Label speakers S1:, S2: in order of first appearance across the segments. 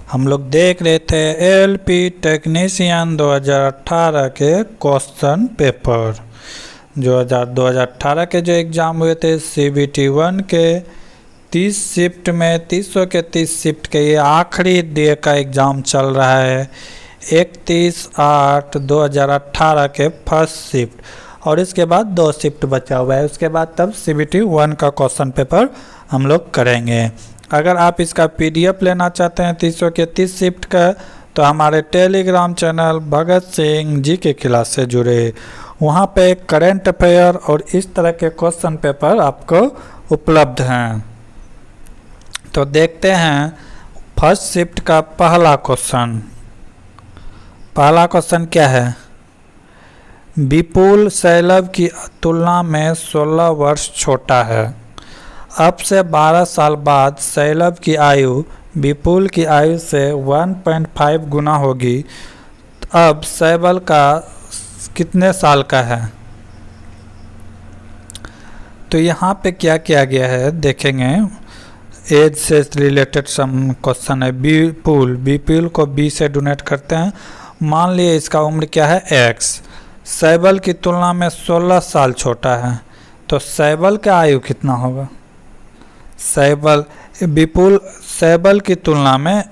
S1: हम लोग देख रहे थे एलपी टेक्नीशियन 2018 के क्वेश्चन पेपर। जो 2018 के जो एग्ज़ाम हुए थे CBT 1 के 30 शिफ्ट में 300 के 30 शिफ्ट के ये आखिरी डे का एग्ज़ाम चल रहा है 31/8/2018 के फर्स्ट शिफ्ट, और इसके बाद 2 शिफ्ट बचा हुआ है। उसके बाद तब CBT 1 का क्वेश्चन पेपर हम लोग करेंगे। अगर आप इसका PDF लेना चाहते हैं 300 के 30 शिफ्ट का, तो हमारे टेलीग्राम चैनल भगत सिंह जी के क्लास से जुड़े। वहाँ पे करंट अफेयर और इस तरह के क्वेश्चन पेपर आपको उपलब्ध हैं। तो देखते हैं फर्स्ट शिफ्ट का पहला क्वेश्चन। पहला क्वेश्चन क्या है? विपुल शैलव की तुलना में 16 वर्ष छोटा है। अब से 12 साल बाद शैलव की आयु विपुल की आयु से 1.5 गुना होगी। अब शैलव का कितने साल का है? तो यहाँ पे क्या किया गया है देखेंगे। एज से रिलेटेड सम क्वेश्चन है। विपुल को B से डोनेट करते हैं। मान लिए इसका उम्र क्या है X। शैलव की तुलना में 16 साल छोटा है, तो शैलव का आयु कितना होगा? विपुल शैलव की तुलना में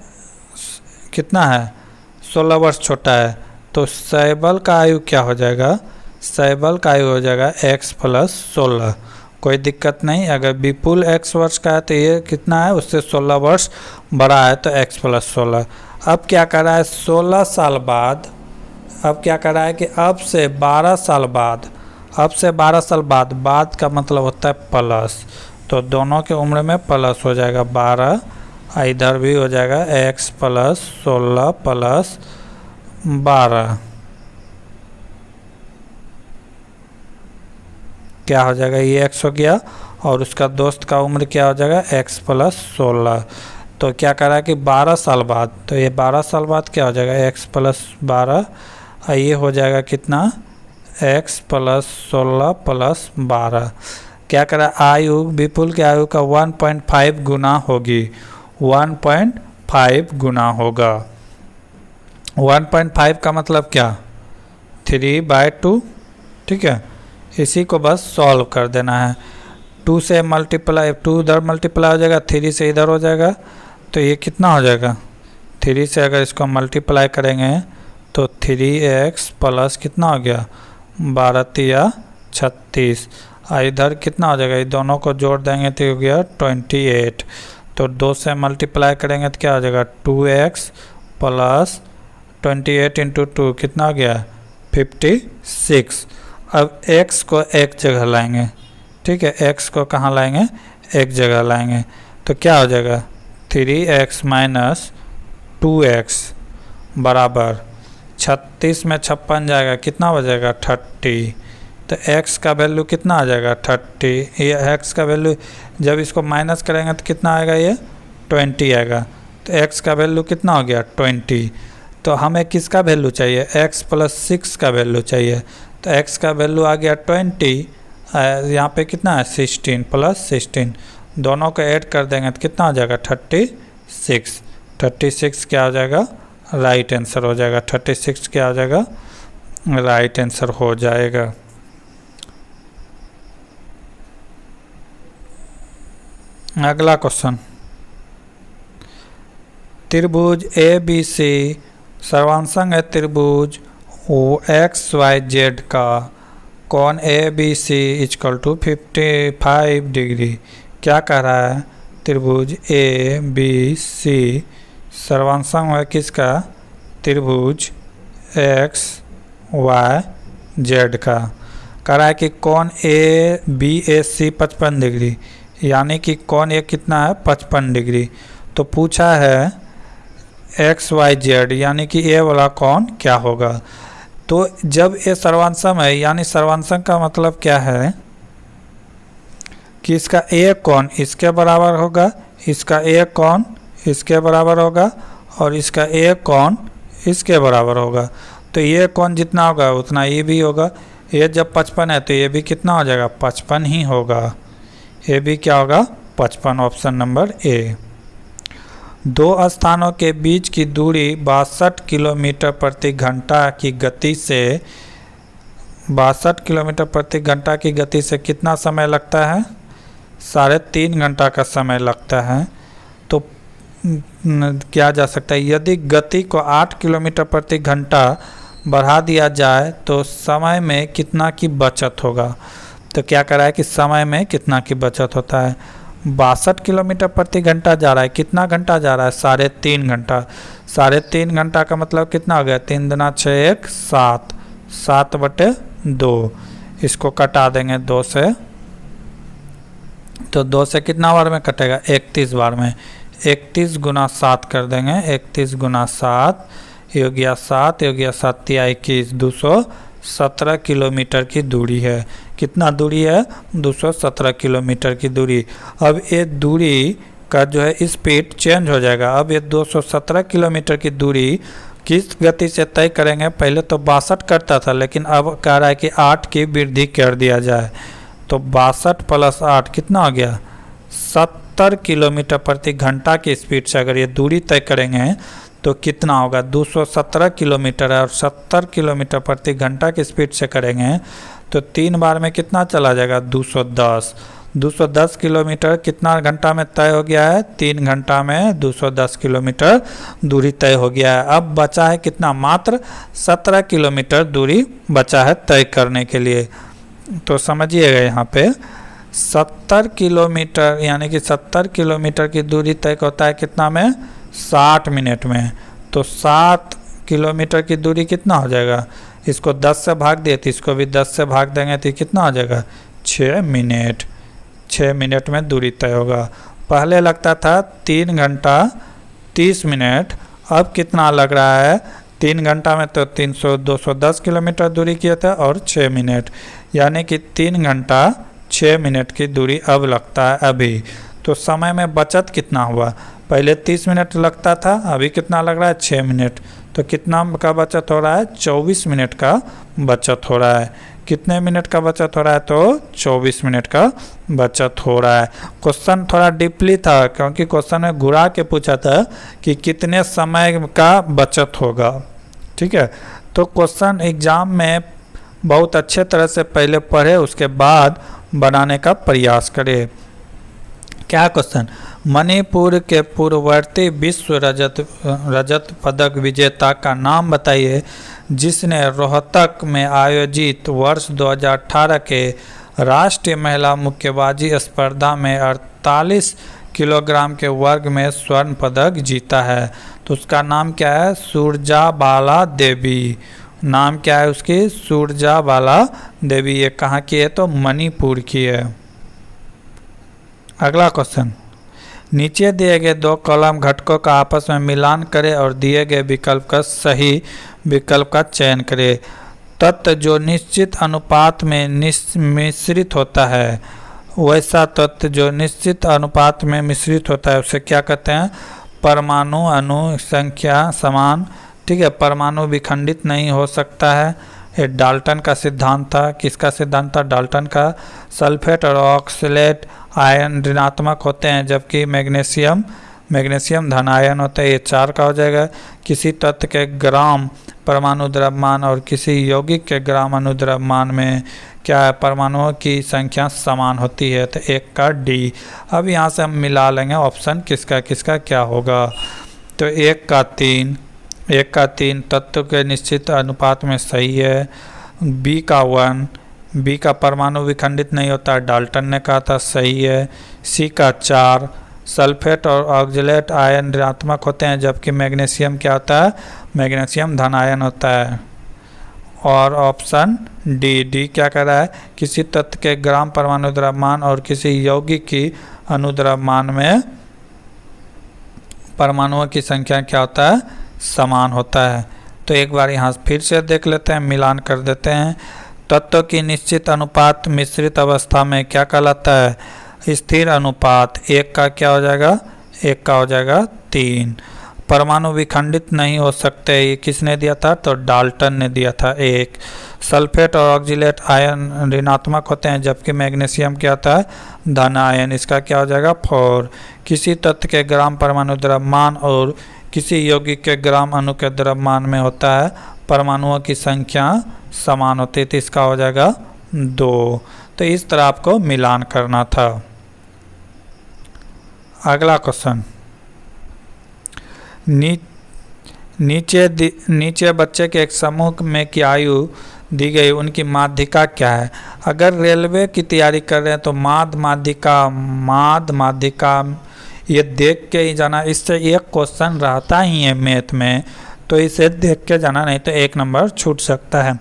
S1: कितना है? 16 वर्ष छोटा है, तो शैलव का आयु क्या हो जाएगा? शैलव का आयु हो जाएगा X + 16। कोई दिक्कत नहीं। अगर विपुल X वर्ष का है तो ये कितना है? उससे 16 वर्ष बड़ा है, तो X + 16। अब क्या कर रहा है? 16 साल बाद अब क्या कर रहा है कि अब से 12 साल बाद, अब से 12 साल बाद का मतलब होता है प्लस, तो दोनों के उम्र में प्लस हो जाएगा 12। इधर भी हो जाएगा X + 16 + 12। क्या हो जाएगा? ये X हो गया और उसका दोस्त का उम्र क्या हो जाएगा? X + 16। तो क्या कर रहा है कि 12 साल बाद, तो ये 12 साल बाद क्या हो जाएगा? X + 12। ये हो जाएगा कितना? X + 16 + 12। क्या कर रहा है? आयु विपुल की आयु का 1.5 गुना होगी। 1.5 गुना होगा। 1.5 का मतलब क्या? 3/2। ठीक है, इसी को बस सॉल्व कर देना है। 2 से मल्टीप्लाई, 2 इधर मल्टीप्लाई हो जाएगा, 3 से इधर हो जाएगा, तो ये कितना हो जाएगा? 3 से अगर इसको मल्टीप्लाई करेंगे तो 3x प्लस कितना हो गया? 12 × 36। इधर कितना हो जाएगा? ये दोनों को जोड़ देंगे तो हो गया 28। तो 2 से मल्टीप्लाई करेंगे तो क्या हो जाएगा? 2x + 28 × 2 कितना हो गया? 56। अब x को एक जगह लाएंगे। ठीक है, x को कहाँ लाएंगे? एक जगह लाएंगे, तो क्या हो जाएगा? 3x - 2x बराबर 36 में 56 जाएगा, कितना हो जाएगा? 30। तो x का वैल्यू कितना आ जाएगा? 30। ये x का वैल्यू जब इसको माइनस करेंगे तो कितना आएगा? ये 20 आएगा। तो x का वैल्यू कितना हो गया? 20। तो हमें किसका वैल्यू चाहिए? x + 6 का वैल्यू चाहिए। तो x का वैल्यू आ गया 20। यहाँ पे कितना है? 16 + 16। दोनों को ऐड कर देंगे तो कितना हो जाएगा? 36। 36 क्या हो जाएगा? राइट आंसर हो जाएगा। 36 क्या हो जाएगा? राइट आंसर हो जाएगा। अगला क्वेश्चन। त्रिभुज ABC सर्वांशंग है त्रिभुज XYZ का। कोण ABC = 55 डिग्री। क्या कह रहा है? त्रिभुज ABC सर्वांशंग है किसका? त्रिभुज XYZ का। कह रहा है कि कोण ABAC 55 डिग्री, यानी कि कोण ये कितना है? 55 डिग्री। तो पूछा है XYZ यानी कि ए वाला कोण क्या होगा? तो जब ये सर्वांशम है, यानी सर्वांशम का मतलब क्या है कि इसका एक कोण इसके बराबर होगा, इसका एक कोण इसके बराबर होगा और इसका एक कोण इसके बराबर होगा। तो ये कोण जितना होगा उतना ये भी होगा। ये जब 55 है तो ये भी कितना हो जाएगा? 55 ही होगा। ये भी क्या होगा? 55। Option number A. दो स्थानों के बीच की दूरी 62 किलोमीटर प्रति घंटा की गति से 62 किलोमीटर प्रति घंटा की गति से कितना समय लगता है? 3.5 घंटा का समय लगता है। तो किया जा सकता है, यदि गति को 8 किलोमीटर प्रति घंटा बढ़ा दिया जाए तो समय में कितना की बचत होगा। तो क्या करा है कि समय में कितना की बचत होता है। 62 किलोमीटर प्रति घंटा जा रहा है, कितना घंटा जा रहा है? 3.5 घंटा। 3.5 घंटा का मतलब कितना हो गया? 3 दूना 6 1 7, 7/2। इसको कटा देंगे 2 से, तो 2 से कितना बार में कटेगा? 31 बार में। 31 गुना 7 कर देंगे, 31 गुना 7 ये हो गया 7, ये हो गया 7 या 21, 217 किलोमीटर की दूरी है। कितना दूरी है? 217 किलोमीटर की दूरी। अब ये दूरी का जो है स्पीड चेंज हो जाएगा। अब ये 217 किलोमीटर की दूरी किस गति से तय करेंगे? पहले तो 62 करता था, लेकिन अब कह रहा है कि 8 की वृद्धि कर दिया जाए। तो 62 + 8 कितना हो गया? 70 किलोमीटर प्रति घंटा की स्पीड से अगर ये दूरी तय करेंगे तो कितना होगा? 217 किलोमीटर है और 70 किलोमीटर प्रति घंटा की स्पीड से करेंगे तो 3 बार में कितना चला जाएगा? 210। 210 किलोमीटर कितना घंटा में तय हो गया है? 3 घंटा में 210 किलोमीटर दूरी तय हो गया है। अब बचा है कितना? मात्र 17 किलोमीटर दूरी बचा है तय करने के लिए। तो समझिएगा यहाँ पे 70 किलोमीटर यानी कि 70 किलोमीटर की दूरी तय होता है कितना में? 60 मिनट में। तो 7 किलोमीटर की दूरी कितना हो जाएगा? इसको 10 से भाग दिए तो इसको भी 10 से भाग देंगे तो कितना हो जाएगा? 6 मिनट। 6 मिनट में दूरी तय होगा। पहले लगता था 3 घंटा 30 मिनट, अब कितना लग रहा है? 3 घंटा में तो 210 किलोमीटर दूरी किया था और 6 मिनट, यानी कि 3 घंटा 6 मिनट की दूरी अब लगता है अभी। तो समय में बचत कितना हुआ? पहले 30 मिनट लगता था, अभी कितना लग रहा है? 6 मिनट। तो कितना का बचत हो रहा है? 24 मिनट का बचत हो रहा है। कितने मिनट का बचत हो रहा है? तो 24 मिनट का बचत हो रहा है। क्वेश्चन थोड़ा डीपली था क्योंकि क्वेश्चन में घुरा के पूछा था कि कितने समय का बचत होगा। ठीक है, तो क्वेश्चन एग्जाम में बहुत अच्छे तरह से पहले पढ़े, उसके बाद बनाने का प्रयास करें। क्या क्वेश्चन? मणिपुर के पूर्ववर्ती विश्व रजत पदक विजेता का नाम बताइए जिसने रोहतक में आयोजित वर्ष 2018 के राष्ट्रीय महिला मुक्केबाजी स्पर्धा में 48 किलोग्राम के वर्ग में स्वर्ण पदक जीता है। तो उसका नाम क्या है? सुरजाबाला देवी। नाम क्या है उसकी? सुरजाबाला देवी। ये कहाँ की है? तो मणिपुर की है। अगला क्वेश्चन, नीचे दिए गए 2 कॉलम घटकों का आपस में मिलान करें और दिए गए विकल्प का सही विकल्प का चयन करें। तत्व जो निश्चित अनुपात में मिश्रित होता है, वैसा तत्व जो निश्चित अनुपात में मिश्रित होता है उसे क्या कहते हैं? परमाणु अणु संख्या समान। ठीक है, परमाणु विखंडित नहीं हो सकता है। ये डाल्टन का सिद्धांत था। किसका सिद्धांत था? डाल्टन का। सल्फेट और ऑक्सलेट आयन ऋणात्मक होते हैं जबकि मैग्नीशियम धन आयन होता है। ये 4 का हो जाएगा। किसी तत्व के ग्राम परमाणु द्रव्यमान और किसी यौगिक के ग्राम अणु द्रव्यमान में क्या है? परमाणुओं की संख्या समान होती है। तो 1 का डी। अब यहाँ से हम मिला लेंगे ऑप्शन किसका किसका क्या होगा। तो 1 का 3 तत्व के निश्चित अनुपात में सही है। बी का 1, बी का परमाणु विखंडित नहीं होता, डाल्टन ने कहा था, सही है। सी का 4 सल्फेट और ऑक्सलेट आयन ऋणात्मक होते हैं जबकि मैग्नीशियम क्या होता है? मैग्नीशियम धन आयन होता है। और ऑप्शन डी क्या कह रहा है? किसी तत्व के ग्राम परमाणु द्रव्यमान और किसी यौगिक की अणु द्रव्यमान में परमाणुओं की संख्या क्या होता है? समान होता है। तो एक बार यहाँ फिर से देख लेते हैं, मिलान कर देते हैं। तत्व की निश्चित अनुपात मिश्रित अवस्था में क्या कहलाता है? स्थिर अनुपात। 1 का क्या हो जाएगा? 1 का हो जाएगा 3। परमाणु विखंडित नहीं हो सकते, ये किसने दिया था? तो डाल्टन ने दिया था 1। सल्फेट और ऑक्सलेट आयन ऋणात्मक होते हैं जबकि मैग्नीशियम क्या होता है? धन आयन, इसका क्या हो जाएगा 4। किसी तत्व के ग्राम परमाणु द्रव्यमान और किसी यौगिक के ग्राम अणु के द्रव्यमान में होता है परमाणुओं की संख्या समान होती है, तो इसका हो जाएगा 2। तो इस तरह आपको मिलान करना था। अगला क्वेश्चन, नीचे बच्चे के एक समूह में की आयु दी गई, उनकी माध्यिका क्या है। अगर रेलवे की तैयारी कर रहे हैं तो माध्यिका ये देख के ही जाना। इससे एक क्वेश्चन रहता ही है मैथ में, तो इसे देख के जाना, नहीं तो 1 नंबर छूट सकता है।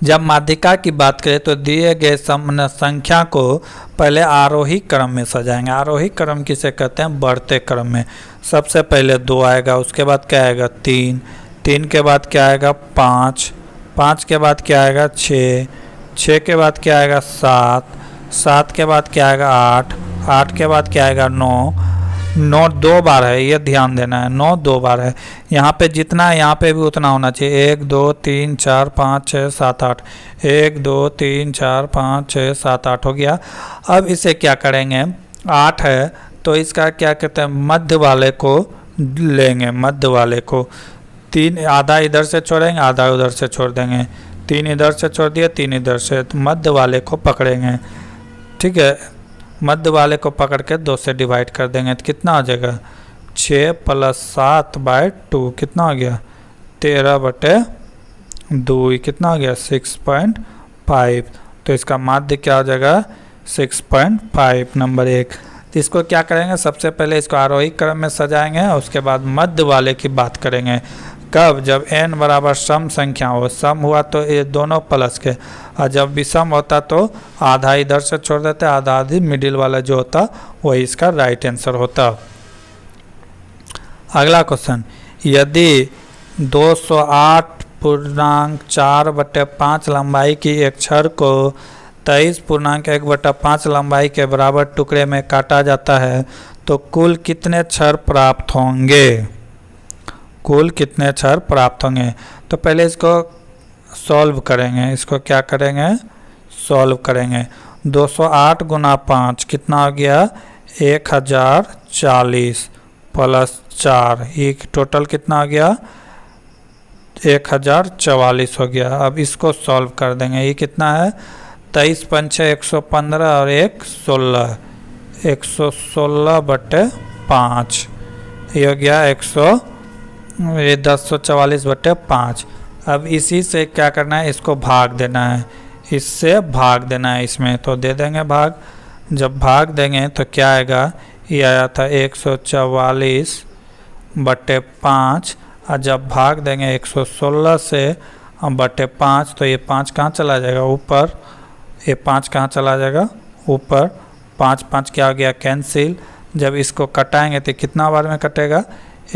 S1: जब माध्यिका की बात करें तो दिए गए संख्या को पहले आरोही क्रम में सजाएंगे। आरोही क्रम किसे कहते हैं, बढ़ते क्रम में। सबसे पहले 2 आएगा, उसके बाद क्या आएगा 3, 3 के बाद क्या आएगा 5, 5 के बाद क्या आएगा 6, 6 के बाद क्या आएगा 7, 7 के बाद क्या आएगा 8, 8 के बाद क्या आएगा 9, 9 2 बार है, ये ध्यान देना है, 9 2 बार है। यहाँ पे जितना है यहाँ पे भी उतना होना चाहिए। 1 2 3 4 5 6 7 8, 1 2 3 4 5 6 7 8 हो गया। अब इसे क्या करेंगे, 8 है तो इसका क्या कहते हैं, मध्य वाले को लेंगे। मध्य वाले को 3 आधा इधर से छोड़ेंगे, आधा उधर से छोड़ देंगे। 3 इधर से छोड़ दिया, 3 इधर से, तो मध्य वाले को पकड़ेंगे। ठीक है, मध्य वाले को पकड़ के 2 से डिवाइड कर देंगे तो कितना हो जाएगा 6 + 7/2, कितना हो गया 13/2, कितना हो गया 6.5। तो इसका माध्य क्या हो जाएगा 6.5, नंबर 1। तो इसको क्या करेंगे, सबसे पहले इसको आरोही क्रम में सजाएंगे, उसके बाद मध्य वाले की बात करेंगे। कब, जब n बराबर सम संख्या हो। सम हुआ तो ये दोनों प्लस के, और जब विषम होता तो आधा इधर से छोड़ देते, आधा आधी मिडिल वाला जो होता वही इसका राइट आंसर होता। अगला क्वेश्चन, यदि 208.4/5 लंबाई की एक छड़ को 23.1/5 लंबाई के बराबर टुकड़े में काटा जाता है तो कुल कितने छड़ प्राप्त होंगे। कुल कितने छड़ प्राप्त होंगे। तो पहले इसको सॉल्व करेंगे। इसको क्या करेंगे, सॉल्व करेंगे। 208 × 5 कितना हो गया 1040 + 4, ये टोटल कितना हो गया 1044 हो गया। अब इसको सॉल्व कर देंगे। ये कितना है 23 × 5 115 और 1 16, 116/5, ये हो गया 1044/5। अब इसी से क्या करना है, इसको भाग देना है, इससे भाग देना है इसमें, तो दे देंगे भाग। जब भाग देंगे तो क्या आएगा, ये आया था 144/5, और जब भाग देंगे 116 से बटे 5 तो ये 5 कहाँ चला जाएगा ऊपर, ये 5 कहाँ चला जाएगा ऊपर, 5 5 क्या हो गया कैंसिल। जब इसको कटाएंगे तो कितना बार में कटेगा,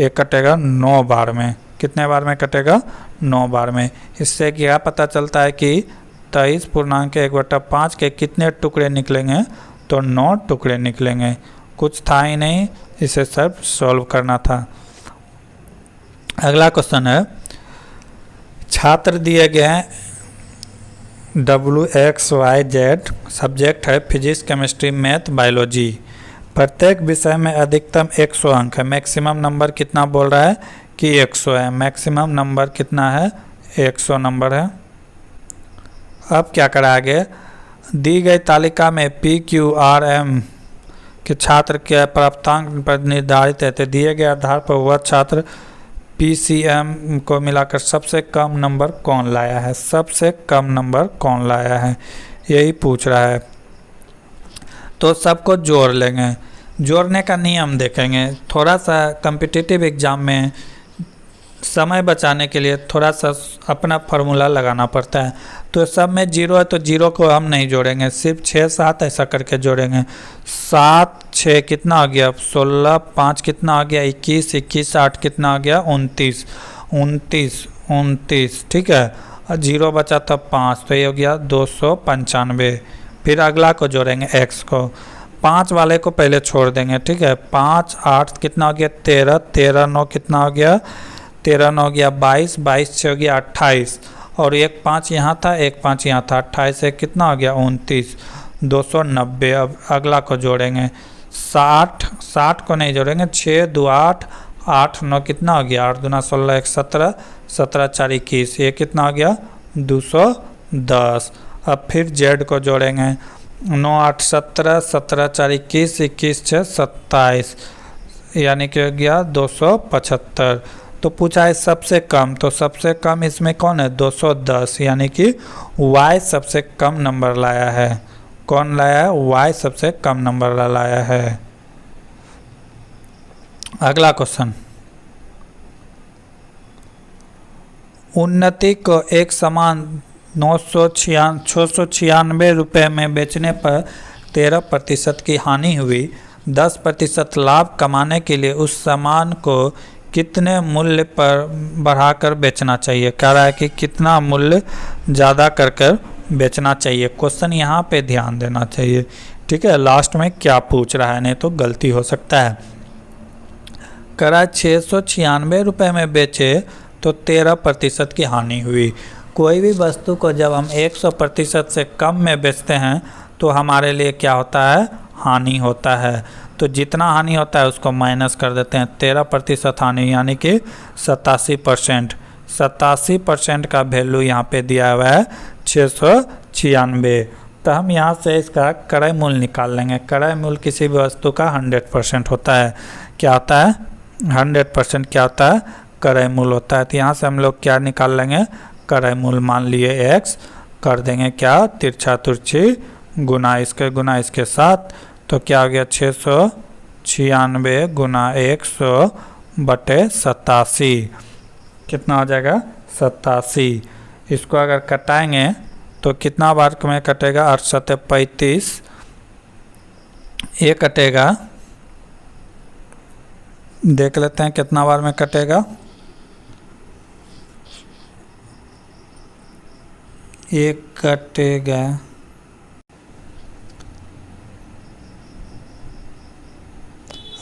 S1: ये कटेगा 9 बार में। कितने बार में कटेगा 9 बार में। इससे क्या पता चलता है कि 23.1/5 के कितने टुकड़े निकलेंगे, तो 9 टुकड़े निकलेंगे। कुछ था ही नहीं, इसे सब सॉल्व करना था। अगला क्वेश्चन है, छात्र दिए गए हैं WXYZ, सब्जेक्ट है फिजिक्स, केमिस्ट्री, मैथ, बायोलॉजी। प्रत्येक विषय में अधिकतम 100 अंक है। मैक्सिमम नंबर कितना बोल रहा है कि 100 है। मैक्सिमम नंबर कितना है 100 नंबर है। अब क्या करा आगे, दी गई तालिका में PQRM के छात्र के प्राप्तांक पर निर्धारित है, तो दिए गए आधार पर वह छात्र PCM को मिलाकर सबसे कम नंबर कौन लाया है। सबसे कम नंबर कौन लाया है, यही पूछ रहा है। तो सबको जोड़ लेंगे। जोड़ने का नियम देखेंगे। थोड़ा सा कॉम्पिटिटिव एग्ज़ाम में समय बचाने के लिए थोड़ा सा अपना फार्मूला लगाना पड़ता है। तो सब में 0 है तो 0 को हम नहीं जोड़ेंगे, सिर्फ 6 7 ऐसा करके जोड़ेंगे। 7 6 कितना आ गया 16, 5 कितना आ गया 21, 21 8 कितना आ गया 29, 29 29, ठीक है। और 0 बचा था 5, तो ये हो गया 295। फिर अगला को जोड़ेंगे x को। 5 वाले को पहले छोड़ देंगे, ठीक है। 5 8 कितना हो गया 13, 13 9 कितना हो गया 13 9 हो गया 22, 22 6 हो गया 28, और एक 5 यहाँ था, एक 5 यहाँ था, 28 से कितना हो गया 29। 290। अब अगला को जोड़ेंगे 60 को नहीं जोड़ेंगे, 6 2 8, 8 9 कितना हो गया, 8 दूना 16 1 17, 17 4 21, ये कितना हो गया 210। अब फिर जेड को जोड़ेंगे 9 8 17, 17 4 21, 21 6 27, यानी कि हो गया 275। तो पूछा है सबसे कम, तो सबसे कम इसमें कौन है 210, यानी कि y सबसे कम नंबर लाया है। कौन लाया है, y सबसे कम नंबर लाया है। अगला क्वेश्चन, उन्नति को एक समान 696 रुपये में बेचने पर 13% की हानि हुई। 10% लाभ कमाने के लिए उस सामान को कितने मूल्य पर बढ़ाकर बेचना चाहिए। कह रहा है कि कितना मूल्य ज़्यादा कर बेचना चाहिए। क्वेश्चन यहाँ पे ध्यान देना चाहिए, ठीक है। लास्ट में क्या पूछ रहा है, नहीं तो गलती हो सकता है। कह रहा है 696 रुपये में बेचे तो 13% की हानि हुई। कोई भी वस्तु को जब हम 100% से कम में बेचते हैं तो हमारे लिए क्या होता है, हानि होता है। तो जितना हानि होता है उसको माइनस कर देते हैं। 13% हानि यानी कि 87%। 87% का वैल्यू यहाँ पे दिया हुआ है 696। तो हम यहाँ से इसका क्रय मूल्य निकाल लेंगे। क्रय मूल्य किसी भी वस्तु का 100% होता है। क्या होता है, 100% क्या होता है, क्रय मूल्य होता है। तो यहाँ से हम लोग क्या निकाल लेंगे, क्रय मूल्य मान लिए x, कर देंगे क्या, तिरछा तुरछी गुना इसके साथ। तो क्या हो गया 696 गुना 100 बटे 87, कितना हो जाएगा 87। इसको अगर कटाएंगे तो कितना बार में कटेगा, 8 7 35, ये कटेगा, देख लेते हैं कितना बार में कटेगा। ये कटेगा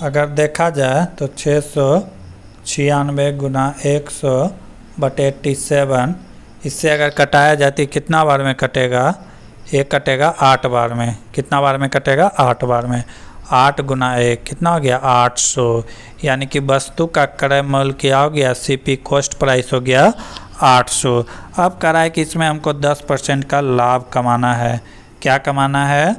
S1: अगर देखा जाए तो 696 गुना 100 बटे 87, इससे अगर कटाया जाती कितना बार में कटेगा, ये कटेगा 8 बार में। कितना बार में कटेगा, 8 बार में। 8 गुना 1 कितना हो गया 800, यानी कि वस्तु का क्रय मूल्य क्या हो गया, सीपी कॉस्ट प्राइस हो गया 800। अब कह रहा है कि इसमें हमको 10% का लाभ कमाना है। क्या कमाना है,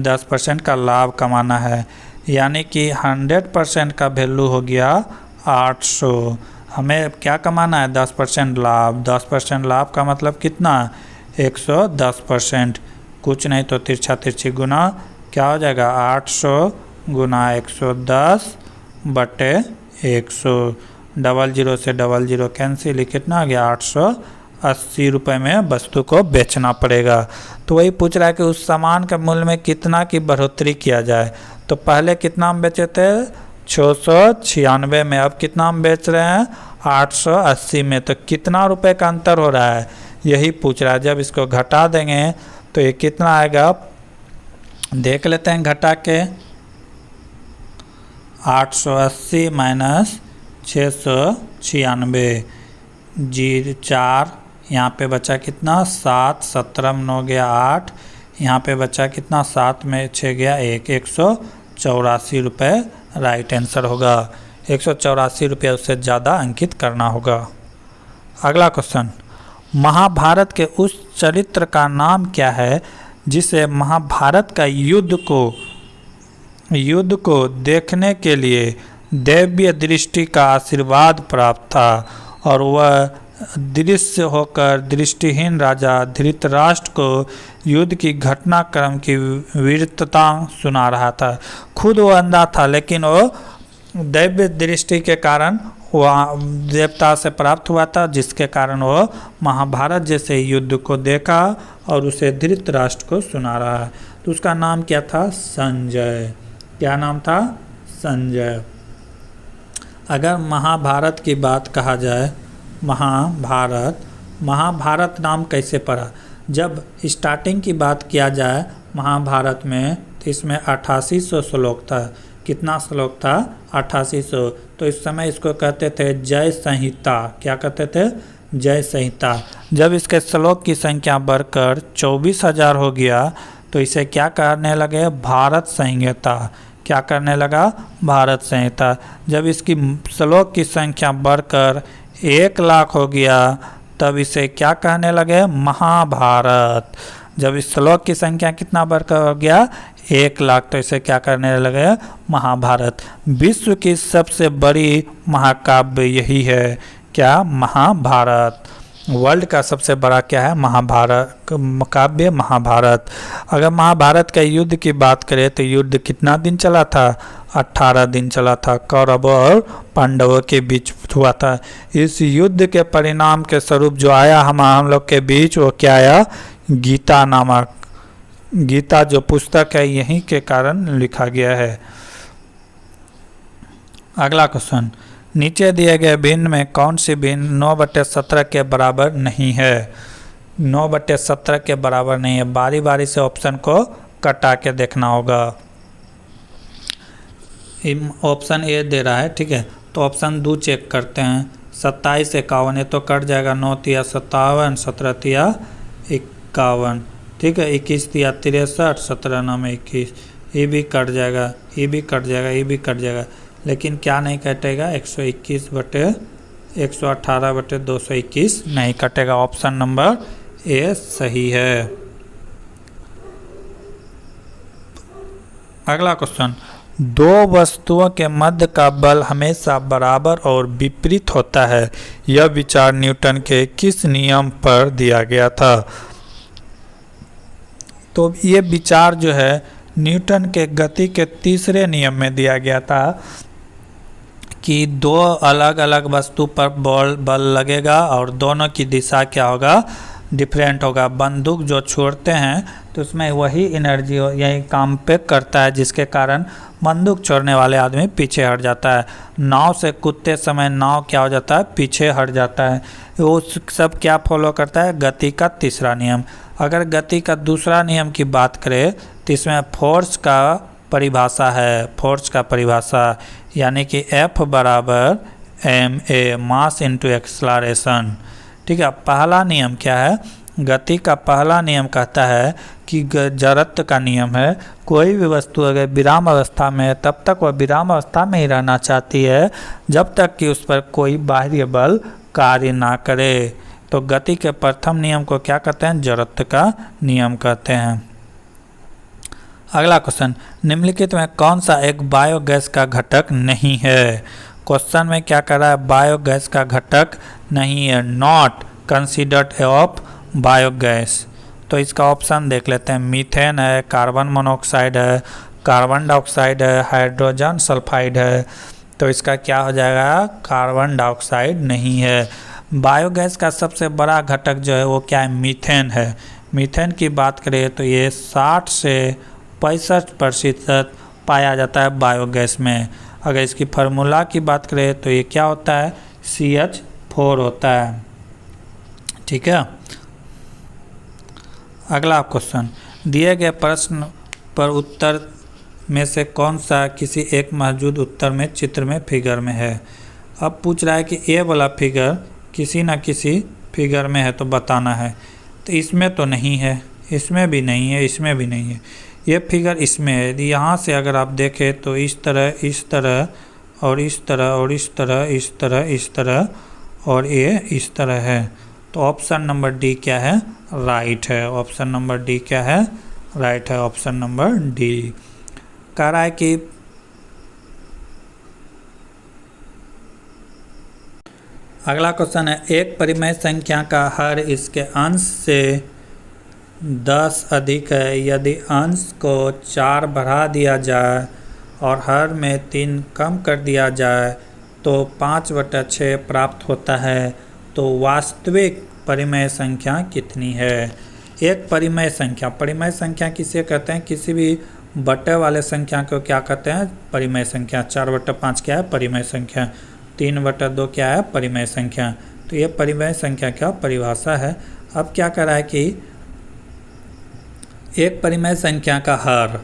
S1: 10% का लाभ कमाना है, यानी कि 100% का वैल्यू हो गया 800। हमें क्या कमाना है, 10% लाभ। 10% लाभ का मतलब कितना, 110%। कुछ नहीं तो तिरछा तिरछी गुना, क्या हो जाएगा 800 गुना 110 बटे 100। 00 से 00 कैंसिल, कितना आ गया 880 रुपये में वस्तु को बेचना पड़ेगा। तो वही पूछ रहा है कि उस सामान के मूल्य में कितना की बढ़ोतरी किया जाए। तो पहले कितना हम बेचे थे 696 में, अब कितना हम बेच रहे हैं 880 में। तो कितना रुपए का अंतर हो रहा है, यही पूछ रहा है। जब इसको घटा देंगे तो ये कितना आएगा, देख लेते हैं घटा के। 880 माइनस 696, 4 यहाँ पे बचा कितना 7, 17 में 9 गया 8, यहाँ पे बचा कितना 7 में 6 गया 1, 184 रुपये राइट आंसर होगा। 184 रुपये उससे ज़्यादा अंकित करना होगा। अगला क्वेश्चन, महाभारत के उस चरित्र का नाम क्या है जिसे महाभारत का युद्ध को देखने के लिए दैवीय दृष्टि का आशीर्वाद प्राप्त था और वह दृश्य होकर दृष्टिहीन राजा धृतराष्ट्र को युद्ध की घटनाक्रम की वीरता सुना रहा था। खुद वो अंधा था, लेकिन वो दैवीय दृष्टि के कारण वह देवता से प्राप्त हुआ था, जिसके कारण वो महाभारत जैसे युद्ध को देखा और उसे धृतराष्ट्र को सुना रहा है। तो उसका नाम क्या था, संजय। क्या नाम था, संजय। अगर महाभारत की बात कहा जाए, महाभारत नाम कैसे पड़ा, जब स्टार्टिंग की बात किया जाए महाभारत में तो इसमें 8800 श्लोक था। कितना श्लोक था, 8800। तो इस समय इसको कहते थे जय संहिता। क्या कहते थे, जय संहिता। जब इसके श्लोक की संख्या बढ़कर 24,000 हो गया तो इसे क्या करने लगे, भारत संहिता। क्या करने लगा, भारत संहिता। जब इसकी श्लोक की संख्या बढ़कर 1,00,000 हो गया तब इसे क्या कहने लगे, महाभारत। जब इस श्लोक की संख्या कितना बढ़कर हो गया, 1,00,000, तो इसे क्या करने लगे, महाभारत। विश्व की सबसे बड़ी महाकाव्य यही है, क्या, महाभारत। वर्ल्ड का सबसे बड़ा क्या है, महाभारत, काव्य महाभारत। अगर महाभारत का युद्ध की बात करें तो युद्ध कितना दिन चला था, 18 दिन चला था, कौरवों और पांडवों के बीच हुआ था। इस युद्ध के परिणाम के स्वरूप जो आया हम लोग के बीच, वो क्या आया, गीता नामक, गीता जो पुस्तक है यहीं के कारण लिखा गया है। अगला क्वेश्चन, नीचे दिए गए भिन्न में कौन सी भिन्न 9/17 के बराबर नहीं है। 9/17 के बराबर नहीं है। बारी बारी से ऑप्शन को कटा के देखना होगा। ऑप्शन ए दे रहा है, ठीक है, तो ऑप्शन 2 चेक करते हैं। 27 51 तो कट जाएगा, 9 तिया 57, 17 तिया 51, ठीक है, 21 तिया 63, 17 9 में 21, ये भी कट जाएगा, ये भी कट जाएगा, ये भी कट जाएगा, लेकिन क्या नहीं कटेगा, 118/221 नहीं कटेगा। ऑप्शन नंबर ए सही है। अगला क्वेश्चन, दो वस्तुओं के मध्य का बल हमेशा बराबर और विपरीत होता है, यह विचार न्यूटन के किस नियम पर दिया गया था। तो ये विचार जो है न्यूटन के गति के तीसरे नियम में दिया गया था कि दो अलग अलग वस्तु पर बल लगेगा और दोनों की दिशा क्या होगा, डिफरेंट होगा। बंदूक जो छोड़ते हैं तो उसमें वही एनर्जी यही काम पे करता है, जिसके कारण बंदूक छोड़ने वाले आदमी पीछे हट जाता है। नाव से कूदते समय नाव क्या हो जाता है, पीछे हट जाता है। वो सब क्या फॉलो करता है, गति का तीसरा नियम। अगर गति का दूसरा नियम की बात करें तो इसमें फोर्स का परिभाषा है, फोर्स का परिभाषा यानी कि F बराबर ma मास इंटू एक्सलरेशन, ठीक है। पहला नियम क्या है, गति का पहला नियम कहता है कि जड़त्व का नियम है, कोई भी वस्तु अगर विराम अवस्था में है तब तक वह विराम अवस्था में ही रहना चाहती है जब तक कि उस पर कोई बाह्य बल कार्य ना करे। तो गति के प्रथम नियम को क्या कहते हैं, जड़त्व का नियम कहते हैं। अगला क्वेश्चन, निम्नलिखित में कौन सा एक बायोगैस का घटक नहीं है। क्वेश्चन में क्या कर रहा है, बायोगैस का घटक नहीं है, नॉट कंसीडर्ड ऑफ बायोगैस। तो इसका ऑप्शन देख लेते हैं, मीथेन है, कार्बन मोनोऑक्साइड है, कार्बन डाइऑक्साइड है, हाइड्रोजन सल्फाइड है। तो इसका क्या हो जाएगा, कार्बन डाइऑक्साइड नहीं है। बायोगैस का सबसे बड़ा घटक जो है वो क्या है, मीथेन है। मीथेन की बात करें तो ये 60 से 65% पाया जाता है बायोगैस में। अगर इसकी फार्मूला की बात करें तो ये क्या होता है, CH4 होता है, ठीक है। अगला क्वेश्चन, दिए गए प्रश्न पर उत्तर में से कौन सा किसी एक मौजूद उत्तर में चित्र में फिगर में है। अब पूछ रहा है कि ए वाला फिगर किसी न किसी फिगर में है तो बताना है। तो इसमें तो नहीं है, इसमें भी नहीं है, इसमें भी नहीं है, ये फिगर इसमें है। यहाँ से अगर आप देखें तो इस तरह और इस तरह और इस तरह, इस तरह, इस तरह और ये इस तरह है। तो ऑप्शन नंबर डी क्या है, राइट है। ऑप्शन नंबर डी क्या है, राइट है। ऑप्शन नंबर डी कह रहा है कि अगला क्वेश्चन है, एक परिमेय संख्या का हर इसके अंश से 10 अधिक है, यदि अंश को 4 बढ़ा दिया जाए और हर में 3 कम कर दिया जाए तो 5/6 प्राप्त होता है। तो वास्तविक परिमेय संख्या कितनी है। एक परिमेय संख्या किसे कहते हैं, किसी भी बटे वाले संख्या को क्या कहते हैं, परिमेय संख्या। 4/5 क्या है, परिमेय संख्या। 3/2 क्या है, परिमेय संख्या। तो ये परिमेय संख्या का परिभाषा है। अब क्या कर रहा है कि एक परिमेय संख्या का हर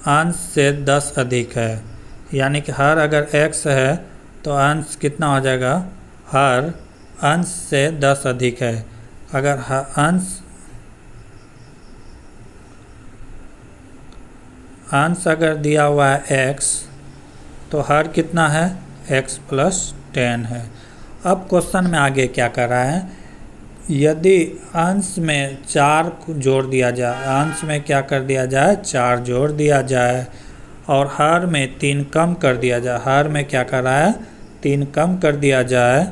S1: अंश से 10 अधिक है, यानी कि हर अगर x है तो अंश कितना हो जाएगा, हर अंश से 10 अधिक है। अगर अंश अंश अगर दिया हुआ है x तो हर कितना है x + 10 है। अब क्वेश्चन में आगे क्या कर रहा है, यदि अंश में 4 जोड़ दिया जाए, अंश में क्या कर दिया जाए 4 जोड़ दिया जाए और हर में 3 कम कर दिया जाए, हर में क्या कर रहा है 3 कम कर दिया जाए,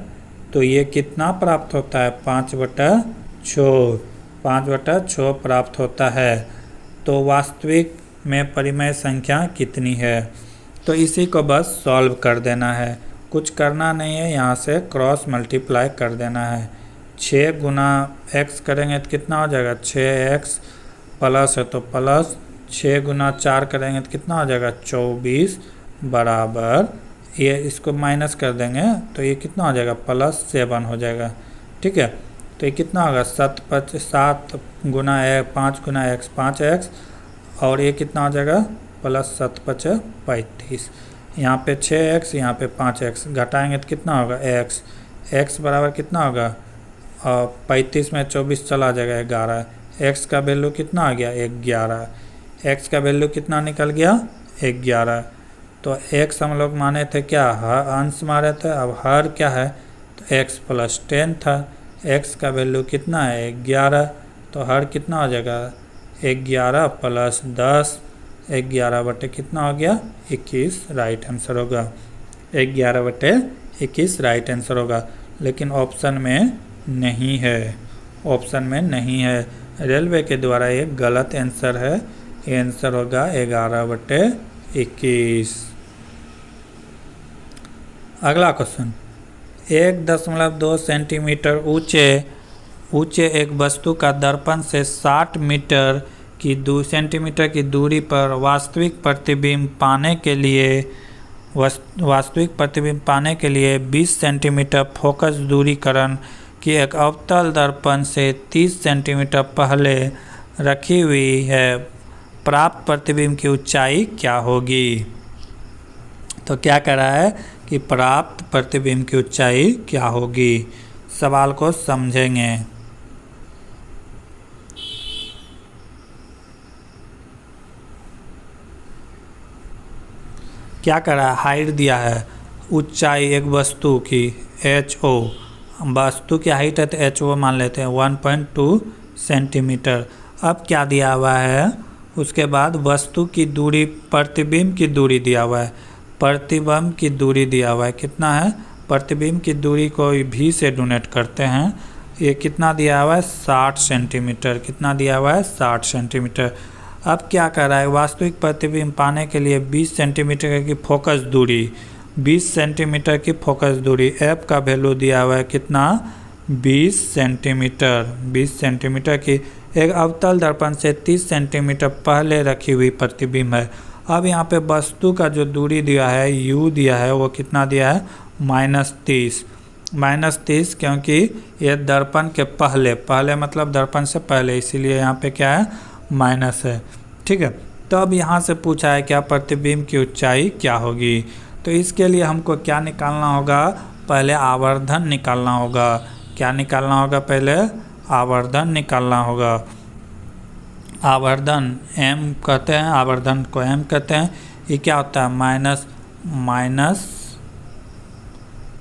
S1: तो ये कितना प्राप्त होता है 5/6, 5/6 प्राप्त होता है। तो वास्तविक में परिमेय संख्या कितनी है, तो इसी को बस सॉल्व कर देना है, कुछ करना नहीं है, यहाँ से क्रॉस मल्टीप्लाई कर देना है। 6 गुना x करेंगे तो कितना हो जाएगा 6x प्लस है तो प्लस, 6 गुना 4 करेंगे तो कितना हो जाएगा 24 बराबर, ये इसको माइनस कर देंगे तो ये कितना हो जाएगा +7 हो जाएगा। ठीक है, तो ये कितना होगा 7 गुना 5 गुना x 5x और ये कितना हो जाएगा +7 × 5 = 35। यहाँ पे 6x यहाँ पे 5x घटाएंगे तो कितना होगा x बराबर कितना होगा 35 में 24 चला जाएगा 11, x का वैल्यू कितना आ गया 11, x का वैल्यू कितना निकल गया 11। तो x हम लोग माने थे क्या अंश मारे थे, अब हर क्या है तो x + 10 था, x का वैल्यू कितना है 11, तो हर कितना हो जाएगा 11 + 10, 11 कितना हो गया 21 राइट आंसर होगा, 11/21 राइट आंसर होगा। लेकिन ऑप्शन में नहीं है, ऑप्शन में नहीं है, रेलवे के द्वारा ये गलत आंसर है, ये आंसर होगा 11/21। अगला क्वेश्चन, 1.2 सेंटीमीटर ऊंचे एक वस्तु का दर्पण से 60 सेंटीमीटर की दूरी पर वास्तविक प्रतिबिंब पाने के लिए 20 सेंटीमीटर फोकस दूरीकरण की एक अवतल दर्पण से 30 सेंटीमीटर पहले रखी हुई है, प्राप्त प्रतिबिंब की ऊंचाई क्या होगी। तो क्या कह रहा है कि प्राप्त प्रतिबिंब की ऊंचाई क्या होगी, सवाल को समझेंगे। क्या कर रहा है, हाइट दिया है, ऊंचाई एक वस्तु की HO, वस्तु की हाइट है तो HO मान लेते हैं 1.2 सेंटीमीटर। अब क्या दिया हुआ है, उसके बाद वस्तु की दूरी, प्रतिबिंब की दूरी दिया हुआ है, प्रतिबिंब की दूरी दिया हुआ है कितना है, प्रतिबिंब की दूरी को V से डोनेट करते हैं, ये कितना दिया हुआ है 60 सेंटीमीटर, कितना दिया हुआ है 60 सेंटीमीटर। अब क्या कर रहा है, वास्तविक प्रतिबिंब पाने के लिए 20 सेंटीमीटर की फोकस दूरी, 20 सेंटीमीटर की फोकस दूरी, F का वैल्यू दिया हुआ है कितना 20 सेंटीमीटर, 20 सेंटीमीटर की एक अवतल दर्पण से 30 सेंटीमीटर पहले रखी हुई प्रतिबिंब है। अब यहाँ पे वस्तु का जो दूरी दिया है U दिया है वो कितना दिया है -30, क्योंकि ये दर्पण के पहले मतलब दर्पण से पहले, इसीलिए यहाँ पे क्या है माइनस है। ठीक है, तो अब यहाँ से पूछा है क्या प्रतिबिंब की ऊंचाई क्या होगी, तो इसके लिए हमको क्या निकालना होगा, पहले आवर्धन निकालना होगा। क्या निकालना होगा, पहले आवर्धन निकालना होगा। आवर्धन m कहते हैं, आवर्धन को m कहते हैं। ये क्या होता है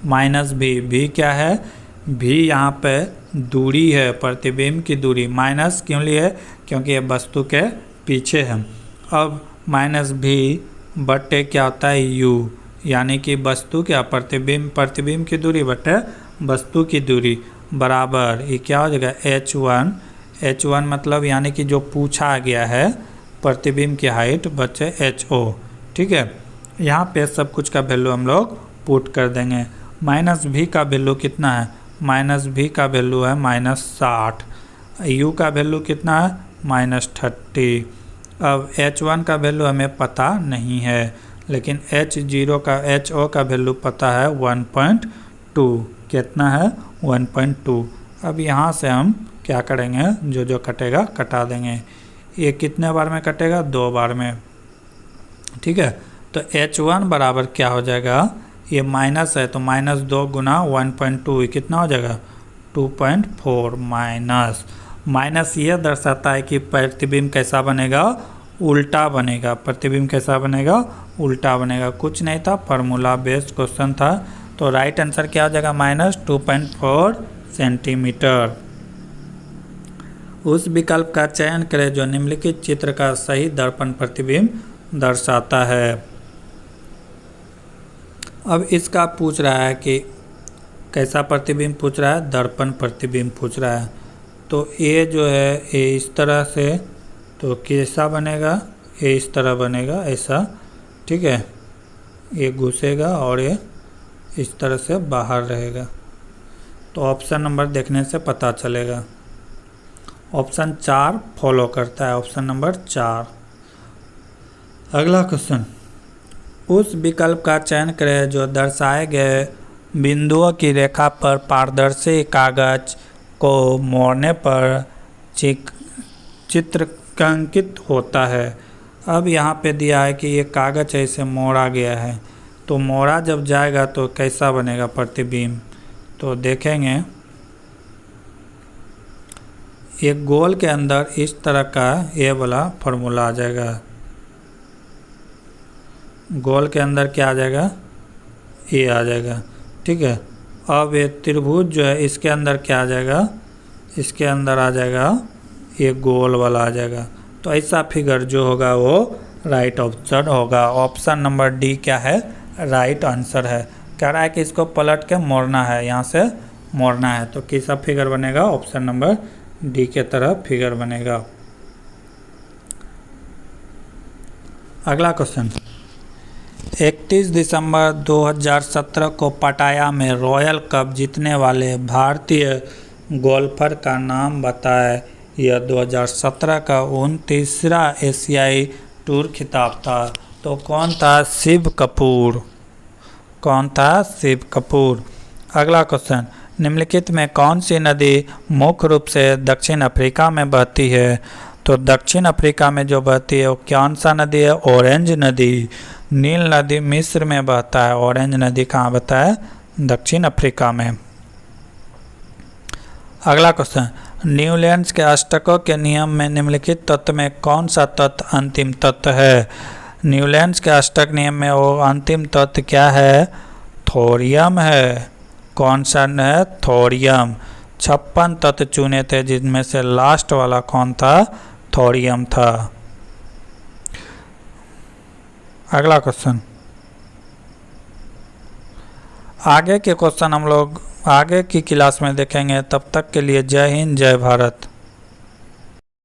S1: माइनस v क्या है, v यहाँ पे दूरी है, प्रतिबिंब की दूरी, माइनस क्यों लिए, क्योंकि ये वस्तु के पीछे है। अब -v बटे क्या होता है u, यानी कि वस्तु क्या प्रतिबिंब की दूरी बटे वस्तु की दूरी बराबर, ये क्या हो जाएगा h1 मतलब यानी कि जो पूछा गया है प्रतिबिंब की हाइट बचे HO। ठीक है, यहाँ पे सब कुछ का वैल्यू हम लोग पुट कर देंगे। -v का वैल्यू कितना है, -v का वैल्यू है -60, u का वैल्यू कितना है -30। अब h1 का वैल्यू हमें पता नहीं है, लेकिन HO का वैल्यू पता है 1.2, कितना है 1.2। अब यहाँ से हम क्या करेंगे, जो कटेगा कटा देंगे, ये कितने बार में कटेगा 2 बार में। ठीक है, तो h1 बराबर क्या हो जाएगा, ये माइनस है तो -2 गुना 1.2 कितना हो जाएगा 2.4 माइनस ये दर्शाता है कि प्रतिबिंब कैसा बनेगा उल्टा बनेगा। प्रतिबिंब कैसा बनेगा? उल्टा बनेगा। कुछ नहीं था, फार्मूला बेस्ड क्वेश्चन था। तो राइट आंसर क्या हो जाएगा? -2.4 सेंटीमीटर। उस विकल्प का चयन करें जो निम्नलिखित चित्र का सही दर्पण प्रतिबिंब दर्शाता है। अब इसका पूछ रहा है कि कैसा प्रतिबिंब पूछ रहा है? दर्पण प्रतिबिंब पूछ रहा है। तो ये जो है ये इस तरह से, तो कैसा बनेगा? ये इस तरह बनेगा, ऐसा, ठीक है। ये घुसेगा और ये इस तरह से बाहर रहेगा। तो ऑप्शन नंबर देखने से पता चलेगा। ऑप्शन 4 फॉलो करता है, ऑप्शन नंबर 4। अगला क्वेश्चन, उस विकल्प का चयन करें जो दर्शाए गए बिंदुओं की रेखा पर पारदर्शी कागज को मोड़ने पर चित्रांकित होता है। अब यहाँ पे दिया है कि ये कागज ऐसे मोड़ा गया है, तो मोड़ा जब जाएगा तो कैसा बनेगा प्रतिबिंब? तो देखेंगे एक गोल के अंदर इस तरह का ये वाला फॉर्मूला आ जाएगा। गोल के अंदर क्या आ जाएगा? ये आ जाएगा, ठीक है। अब ये त्रिभुज जो है इसके अंदर क्या आ जाएगा? इसके अंदर आ जाएगा ये गोल वाला आ जाएगा। तो ऐसा फिगर जो होगा वो राइट आंसर होगा। ऑप्शन नंबर डी क्या है? राइट आंसर है। कह रहा है कि इसको पलट के मोड़ना है, यहाँ से मोड़ना है। तो कैसा फिगर बनेगा? ऑप्शन नंबर डी के तरह फिगर बनेगा। अगला क्वेश्चन, 31 दिसंबर 2017 को पटाया में रॉयल कप जीतने वाले भारतीय गोल्फर का नाम बताएं। यह 2017 का 29वां एशियाई टूर खिताब था। तो कौन था? शिव कपूर। कौन था? शिव कपूर। अगला क्वेश्चन, निम्नलिखित में कौन सी नदी मुख्य रूप से दक्षिण अफ्रीका में बहती है? तो दक्षिण अफ्रीका में जो बहती है वो कौन सा नदी है? ऑरेंज नदी। नील नदी मिस्र में बहता है, ऑरेंज नदी कहाँ बहता है? दक्षिण अफ्रीका में। अगला क्वेश्चन, न्यूलैंड्स के अष्टकों के नियम में निम्नलिखित तत्व में कौन सा तत्व अंतिम तत्व है? न्यूलैंड्स के अष्टक नियम में वो अंतिम तत्व क्या है? थोरियम है। कौन सा है? थोरियम। 56 तत्व चुने थे जिनमें से लास्ट वाला कौन था? थोरियम था। अगला क्वेश्चन, आगे के क्वेश्चन हम लोग आगे की क्लास में देखेंगे। तब तक के लिए जय हिंद, जय भारत।